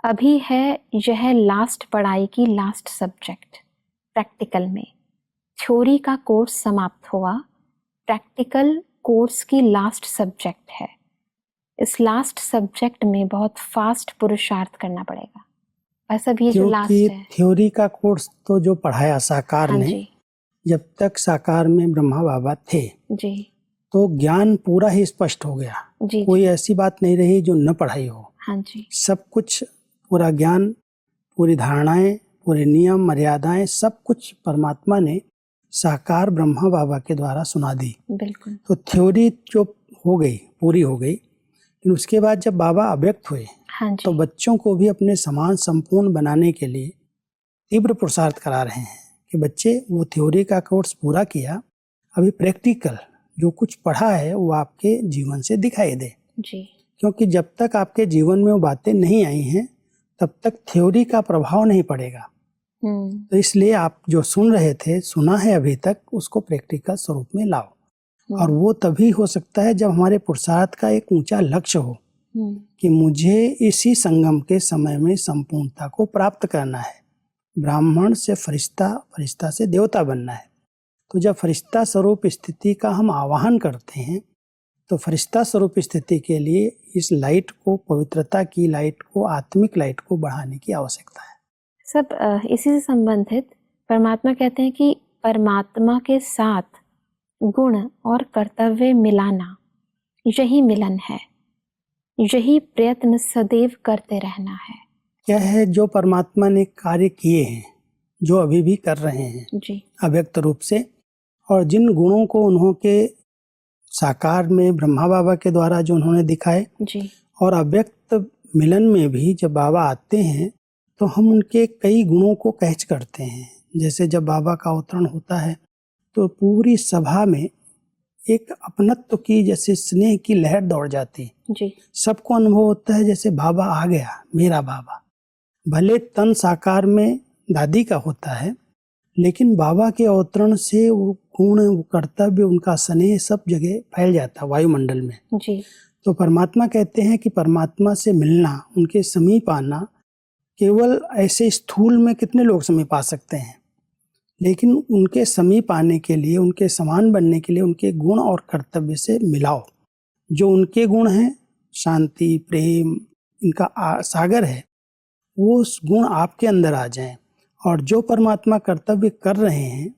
अभी है यह लास्ट पढ़ाई की लास्ट सब्जेक्ट। प्रैक्टिकल में थ्योरी का कोर्स समाप्त हुआ, प्रैक्टिकल कोर्स की लास्ट सब्जेक्ट है। इस लास्ट सब्जेक्ट में बहुत फास्ट पुरुषार्थ करना पड़ेगा। बस अब ये जो लास्ट क्योंकि है, थ्योरी का कोर्स तो जो पढ़ाया साकार हाँ ने, जी जब तक साकार में ब्रह्मा बाबा थे जी तो ज्ञान पूरा ही स्पष्ट हो गया। जी कोई जी ऐसी बात नहीं रही जो न पढ़ाई हो। हाँ जी सब कुछ, पूरा ज्ञान, पूरी धारणाएं, पूरे नियम मर्यादाएं, सब कुछ परमात्मा ने साकार ब्रह्मा बाबा के द्वारा सुना दी। बिल्कुल। तो थ्योरी जो हो गई, पूरी हो गई। लेकिन उसके बाद जब बाबा अव्यक्त हुए हाँ तो जी बच्चों को भी अपने समान संपूर्ण बनाने के लिए तीव्र पुरुषार्थ करा रहे हैं कि बच्चे वो थ्योरी का कोर्स पूरा किया, अभी प्रैक्टिकल जो कुछ पढ़ा है वो आपके जीवन से दिखाई दे। जी क्योंकि जब तक आपके जीवन में वो बातें नहीं आई हैं तब तक थ्योरी का प्रभाव नहीं पड़ेगा। तो इसलिए आप जो सुन रहे थे, सुना है अभी तक, उसको प्रैक्टिकल स्वरूप में लाओ। और वो तभी हो सकता है जब हमारे पुरुषार्थ का एक ऊंचा लक्ष्य हो कि मुझे इसी संगम के समय में संपूर्णता को प्राप्त करना है, ब्राह्मण से फरिश्ता, फरिश्ता से देवता बनना है। तो जब फरिश्ता स्वरूप स्थिति का हम आवाहन करते हैं तो फरिश्ता स्वरूप स्थिति के लिए इस लाइट को, पवित्रता की लाइट को, आत्मिक लाइट को बढ़ाने की आवश्यकता है। सब इसी से संबंधित परमात्मा कहते हैं कि परमात्मा के साथ गुण और कर्तव्य मिलाना, यही मिलन है, यही प्रयत्न सदैव करते रहना है। क्या है जो परमात्मा ने कार्य किए हैं, जो अभी भी कर रहे हैं जी अव्यक्त रूप से, और जिन गुणों को उन्होंने साकार में ब्रह्मा बाबा के द्वारा जो उन्होंने दिखाए, जी और अव्यक्त मिलन में भी जब बाबा आते हैं तो हम उनके कई गुणों को कैच करते हैं। जैसे जब बाबा का अवतरण होता है तो पूरी सभा में एक अपनत्व की, जैसे स्नेह की लहर दौड़ जाती है। जी सबको अनुभव होता है जैसे बाबा आ गया, मेरा बाबा। भले तन साकार में दादी का होता है, लेकिन बाबा के अवतरण से वो गुण, वो कर्तव्य, उनका स्नेह सब जगह फैल जाता है वायुमंडल में। जी तो परमात्मा कहते हैं कि परमात्मा से मिलना, उनके समीप आना, केवल ऐसे स्थूल में कितने लोग समीप आ सकते हैं, लेकिन उनके समीप आने के लिए, उनके समान बनने के लिए उनके गुण और कर्तव्य से मिलाओ। जो उनके गुण हैं, शांति, प्रेम, इनका सागर है, वो गुण आपके अंदर आ जाएं। और जो परमात्मा कर्तव्य कर रहे हैं,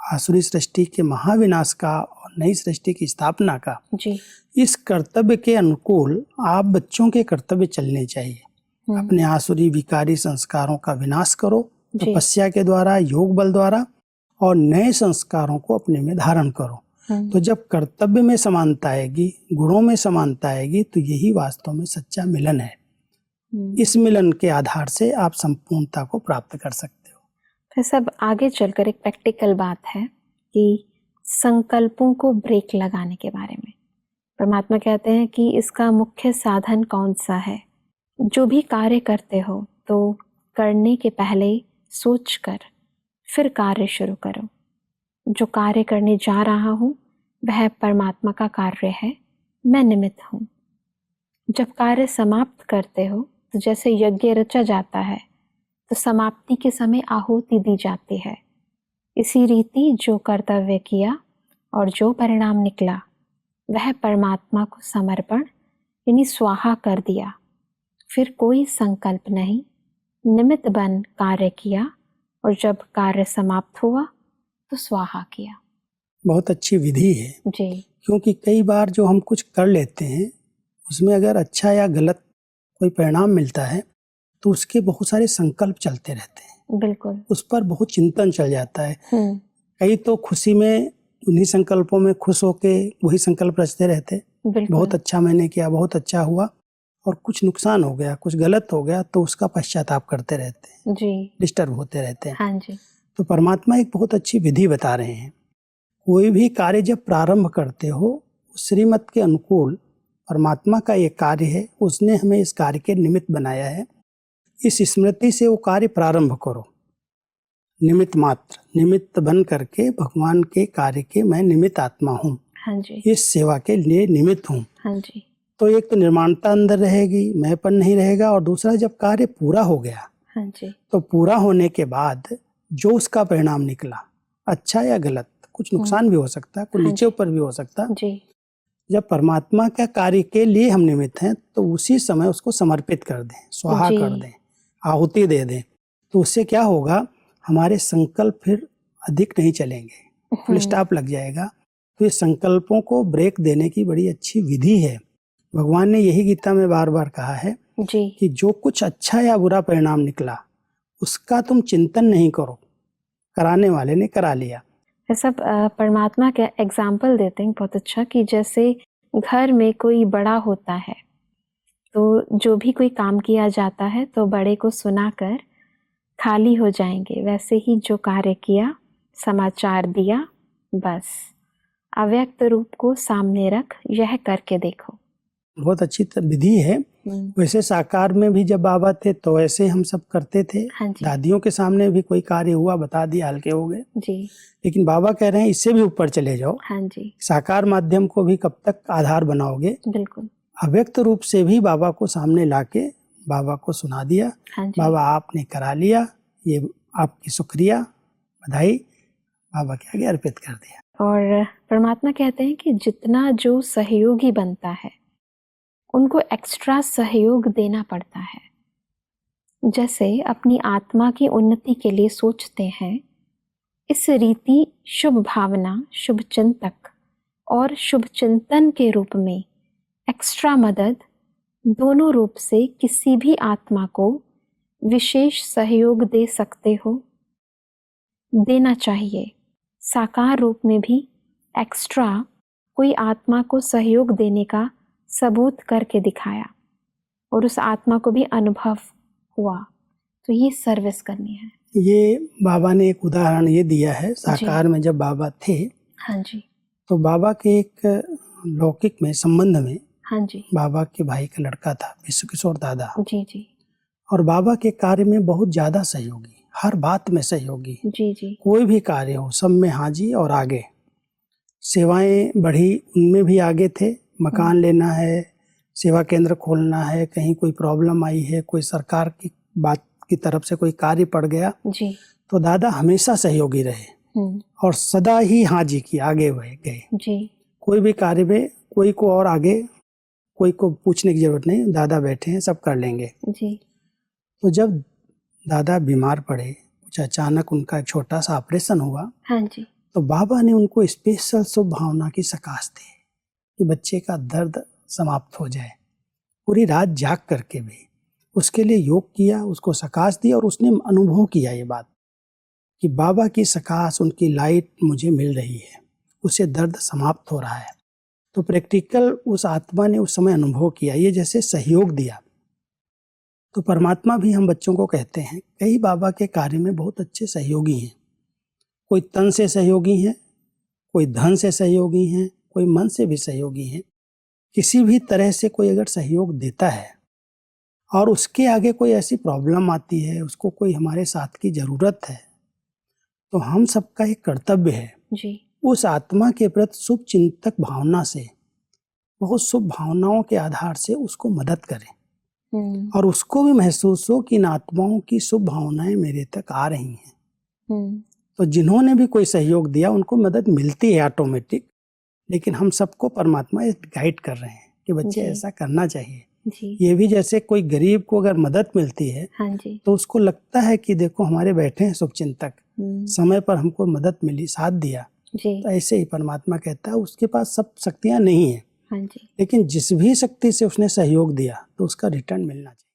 आसुरी सृष्टि के महाविनाश का और नई सृष्टि की स्थापना का, जी इस कर्तव्य के अनुकूल आप बच्चों के कर्तव्य चलने चाहिए। अपने आसुरी विकारी संस्कारों का विनाश करो तपस्या के द्वारा, योग बल द्वारा, और नए संस्कारों को अपने में धारण करो। तो जब कर्तव्य में समानता आएगी, गुणों में समानता आएगी, तो यही वास्तव में सच्चा मिलन है। इस मिलन के आधार से आप संपूर्णता को प्राप्त कर सकते हो। फिर सब आगे चलकर एक प्रैक्टिकल बात है कि संकल्पों को ब्रेक लगाने के बारे में परमात्मा कहते हैं कि इसका मुख्य साधन कौन सा है। जो भी कार्य करते हो तो करने के पहले सोचकर फिर कार्य शुरू करो। जो कार्य करने जा रहा हूँ वह परमात्मा का कार्य है, मैं निमित्त हूँ। जब कार्य समाप्त करते हो तो जैसे यज्ञ रचा जाता है तो समाप्ति के समय आहुति दी जाती है। इसी रीति जो कर्तव्य किया और जो परिणाम निकला वह परमात्मा को समर्पण यानी स्वाहा कर दिया। फिर कोई संकल्प नहीं, निमित्त बन कार्य किया और जब कार्य समाप्त हुआ तो स्वाहा किया। बहुत अच्छी विधि है जी। क्योंकि कई बार जो हम कुछ कर लेते हैं उसमें अगर अच्छा या गलत कोई परिणाम मिलता है तो उसके बहुत सारे संकल्प चलते रहते हैं। बिल्कुल। उस पर बहुत चिंतन चल जाता है। कई तो खुशी में उन्हीं संकल्पों में खुश होके वही संकल्प रचते रहते, बहुत अच्छा मैंने किया, बहुत अच्छा हुआ, और कुछ नुकसान हो गया, कुछ गलत हो गया तो उसका पश्चाताप करते रहते हैं जी, डिस्टर्ब होते रहते हैं। हाँ जी। तो परमात्मा एक बहुत अच्छी विधि बता रहे हैं। कोई भी कार्य जब प्रारंभ करते हो श्रीमत के अनुकूल, परमात्मा का ये कार्य है, उसने हमें इस कार्य के निमित्त बनाया है, इस स्मृति से वो कार्य प्रारंभ करो। निमित्त मात्र, निमित्त बन करके भगवान के कार्य के मैं निमित्त आत्मा हूँ। हाँ जी। इस सेवा के लिए निमित्त हूँ। हाँ जी। तो एक तो निर्माणता अंदर रहेगी, मैंपन नहीं रहेगा, और दूसरा जब कार्य पूरा हो गया, हाँ जी, तो पूरा होने के बाद जो उसका परिणाम निकला, अच्छा या गलत, कुछ नुकसान भी हो सकता है, कुछ हाँ नीचे ऊपर भी हो सकता है। जी, जब परमात्मा का कार्य के लिए हम निमित्त हैं, तो उसी समय उसको समर्पित कर दें, स्वाहा कर दें, आहुति दे दें, तो उससे क्या होगा, हमारे संकल्प फिर अधिक नहीं चलेंगे, फुल स्टॉप लग जाएगा। तो ये संकल्पों को ब्रेक देने की बड़ी अच्छी विधि है। भगवान ने यही गीता में बार बार कहा है जी, कि जो कुछ अच्छा या बुरा परिणाम निकला, उसका तुम चिंतन नहीं करो, कराने वाले ने करा लिया। सब परमात्मा का एग्जाम्पल देते हैं बहुत अच्छा, कि जैसे घर में कोई बड़ा होता है तो जो भी कोई काम किया जाता है तो बड़े को सुनाकर खाली हो जाएंगे, वैसे ही जो कार्य किया, समाचार दिया, बस अव्यक्त रूप को सामने रख, यह करके देखो। बहुत अच्छी विधि है। वैसे साकार में भी जब बाबा थे तो ऐसे हम सब करते थे। हाँ जी, दादियों के सामने भी कोई कार्य हुआ, बता दिया, हल्के हो गए जी, लेकिन बाबा कह रहे हैं इससे भी ऊपर चले जाओ। हाँ जी, साकार माध्यम को भी कब तक आधार बनाओगे, बिल्कुल, अव्यक्त रूप से भी बाबा को सामने लाके बाबा को सुना दिया, हाँ जी, बाबा आपने करा लिया, ये आपकी शुक्रिया, बधाई, बाबा के आगे अर्पित कर दिया। और परमात्मा कहते हैं कि जितना जो सहयोगी बनता है उनको एक्स्ट्रा सहयोग देना पड़ता है। जैसे अपनी आत्मा की उन्नति के लिए सोचते हैं, इस रीति शुभ भावना, शुभ चिंतक और शुभ चिंतन के रूप में एक्स्ट्रा मदद दोनों रूप से किसी भी आत्मा को विशेष सहयोग दे सकते हो, देना चाहिए। साकार रूप में भी एक्स्ट्रा कोई आत्मा को सहयोग देने का सबूत करके दिखाया और उस आत्मा को भी अनुभव हुआ, तो ये सर्विस करनी है। ये बाबा ने एक उदाहरण ये दिया है, साकार में जब बाबा थे, हाँ जी, तो बाबा के एक लौकिक में संबंध में, हाँ जी, बाबा के भाई का लड़का था विश्व किशोर दादा, जी जी, और बाबा के कार्य में बहुत ज्यादा सहयोगी, हर बात में सहयोगी, जी जी, कोई भी कार्य हो सब में हाजी और आगे, सेवाएं बढ़ी उनमें भी आगे थे। मकान लेना है, सेवा केंद्र खोलना है, कहीं कोई प्रॉब्लम आई है, कोई सरकार की बात की तरफ से कोई कार्य पड़ गया, जी, तो दादा हमेशा सहयोगी रहे और सदा ही हाजी की, आगे गए। जी, कोई भी कार्य में कोई को और आगे, कोई को पूछने की जरूरत नहीं, दादा बैठे हैं, सब कर लेंगे। जी, तो जब दादा बीमार पड़े, कुछ अचानक उनका छोटा सा ऑपरेशन हुआ, हाँ जी, तो बाबा ने उनको स्पेशल शुभ भावना की सकाश दी कि बच्चे का दर्द समाप्त हो जाए। पूरी रात जाग करके भी उसके लिए योग किया, उसको सकाश दी, और उसने अनुभव किया ये बात कि बाबा की सकाश, उनकी लाइट मुझे मिल रही है, उससे दर्द समाप्त हो रहा है। तो प्रैक्टिकल उस आत्मा ने उस समय अनुभव किया, ये जैसे सहयोग दिया। तो परमात्मा भी हम बच्चों को कहते हैं, कई बाबा के कार्य में बहुत अच्छे सहयोगी हैं। कोई तन से सहयोगी हैं, कोई धन से सहयोगी हैं, कोई मन से भी सहयोगी हैं। किसी भी तरह से कोई अगर सहयोग देता है और उसके आगे कोई ऐसी प्रॉब्लम आती है, उसको कोई हमारे साथ की जरूरत है, तो हम सबका एक कर्तव्य है जी, उस आत्मा के प्रति शुभ चिंतक भावना से, बहुत शुभ भावनाओं के आधार से उसको मदद करें, और उसको भी महसूस हो कि इन आत्माओं की शुभ भावनाएं मेरे तक आ रही हैं। तो जिन्होंने भी कोई सहयोग दिया उनको मदद मिलती है ऑटोमेटिक, लेकिन हम सबको परमात्मा गाइड कर रहे हैं कि बच्चे ऐसा करना चाहिए। जी, ये भी जैसे कोई गरीब को अगर मदद मिलती है, हाँ जी, तो उसको लगता है कि देखो हमारे बैठे हैं शुभचिंतक, समय पर हमको मदद मिली, साथ दिया। जी, तो ऐसे ही परमात्मा कहता है उसके पास सब शक्तियां नहीं है, हाँ जी, लेकिन जिस भी शक्ति से उसने सहयोग दिया तो उसका रिटर्न मिलना चाहिए।